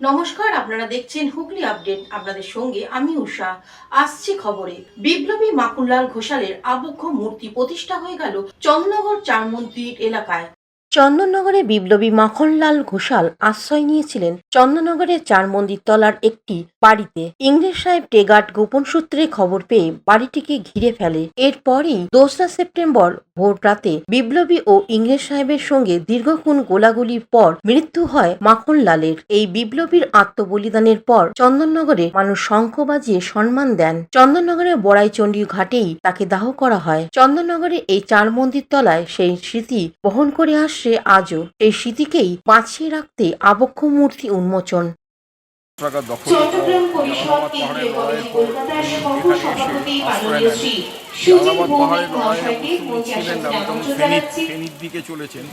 নমস্কার, আপনারা দেখছেন হুগলি আপডেট। আপনাদের সঙ্গে আমি উষা। আসছি খবরে। বিপ্লবী মাখনলাল ঘোষালের আবক্ষ মূর্তি প্রতিষ্ঠা হয়ে গেল চন্দননগর ৪ মন্দির এলাকায়। চন্দননগরে বিপ্লবী মাখনলাল ঘোষাল আশ্রয় নিয়েছিলেন চন্দননগরের ৪ মন্দির তলার একটি বাড়িতে। ইংরেজ সাহেব টেগার্ড গোপন সূত্রে খবর পেয়ে বাড়িটিকে ঘিরে ফেলে। এরপরই ২রা সেপ্টেম্বর ভোর রাতে বিপ্লবী ও ইংরেজ সাহেবের সঙ্গে দীর্ঘক্ষণ গোলাগুলির পর মৃত্যু হয় মাখনলালের। এই বিপ্লবীর আত্মবলিদানের পর চন্দননগরে মানুষ শঙ্খ বাজিয়ে সম্মান দেন। চন্দননগরের বড়াইচণ্ডী ঘাটেই তাকে দাহ করা হয়। চন্দননগরে এই ৪ মন্দির তলায় সেই স্মৃতি বহন করে আসছে আজও। এই স্মৃতিকেই বাঁচিয়ে রাখতে আবক্ষ মূর্তি উন্মোচন। চট্টগ্রাম পরিষদ কেন্দ্রীয় কমিটি কলকাতার সহ-সভাপতি মাননীয় শ্রী সুজিত ভৌমিক মহাশয়কে মঞ্চে আসার আমন্ত্রণ জানাচ্ছি। দিকে চলেছেন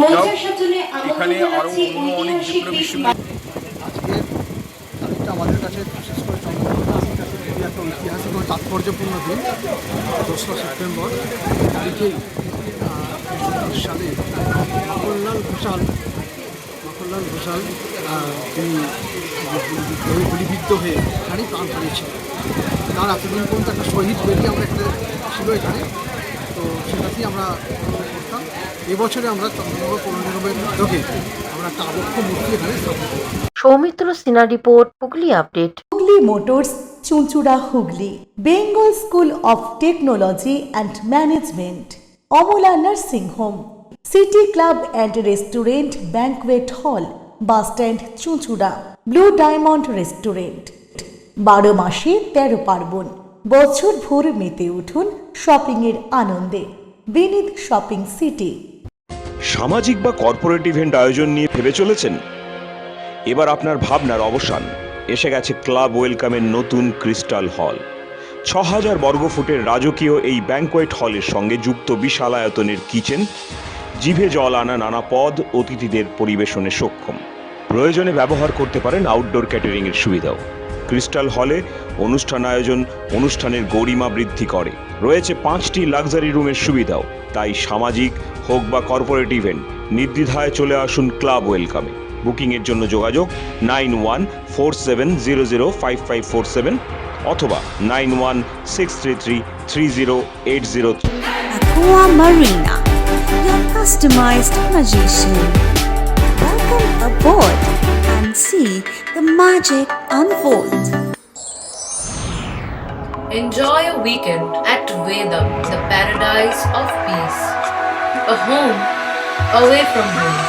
মঞ্চে আসার জন্য আমন্ত্রণ জানাচ্ছি অনেক ঐতিহাসিক আজকের তারিখটা আমাদের কাছে বিশেষ করে একটা ঐতিহাসিক ও তাৎপর্যপূর্ণ দিন। ২রা সেপ্টেম্বর তারিখেই সালে মাখনলাল ঘোষাল তিনি গুলিবিদ্ধ হয়ে এখানেই প্রাণ হারিয়েছিলেন। তার এতদিন পর্যন্ত একটা শহীদ বেদি আমরা এখানে ছিল এখানে, তো সেটাতেই আমরা করতাম। এবছরে আমরা চন্দ্রনগর পৌর নিগমের উদ্যোগে আমরা একটা আবক্ষ মূর্তি এখানে স্থাপন করব। Soumitra Sinha report, Hooghly update. Hooghly motors, Chuchura, Hooghly. Bengal school of technology and management, Amala nursing home, city club and restaurant, banquet হল, বাস স্ট্যান্ড, চুঁচুড়া। Blue diamond restaurant. ১২ মাসে ১৩ পার্বণ, বছর ভোর মেতে উঠুন শপিংয়ের আনন্দে। বিনিদ শপিং সিটি। সামাজিক বা কর্পোরেট ইভেন্ট আয়োজন নিয়ে ভেবে চলেছেন? এবার আপনার ভাবনার অবসান। এসে গেছে ক্লাব ওয়েলকামের নতুন ক্রিস্টাল হল। ৬,০০০ বর্গফুটের রাজকীয় এই ব্যাংকোয়েট হলের সঙ্গে যুক্ত বিশাল আয়তনের কিচেন, জিভে জল আনা নানা পদ অতিথিদের পরিবেশনে সক্ষম। প্রয়োজনে ব্যবহার করতে পারেন আউটডোর ক্যাটারিং এর সুবিধাও। ক্রিস্টাল হলে অনুষ্ঠান আয়োজন অনুষ্ঠানের গরিমা বৃদ্ধি করে। রয়েছে 5টি লাক্সারি রুমের সুবিধাও। তাই সামাজিক হোক বা কর্পোরেট ইভেন্ট নির্দ্বিধায় চলে আসুন ক্লাব ওয়েলকামে। বুকিংয়ের জন্য যোগাযোগ 9147005547 অথবা 9163330803। Aqua Marina, your customized magician. Welcome aboard and see the magic unfold. Enjoy a weekend at Vedam, the paradise of peace. A home away from home.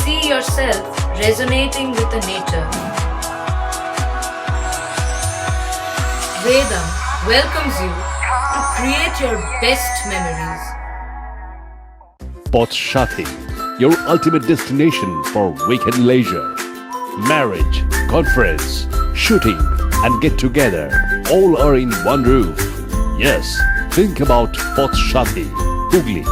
See yourself resonating with the nature. Vedam welcomes you to create your best memories. Potshati, your ultimate destination for weekend leisure. Marriage, conference, shooting and get together all are in one roof. Yes, think about Potshati, Hugli.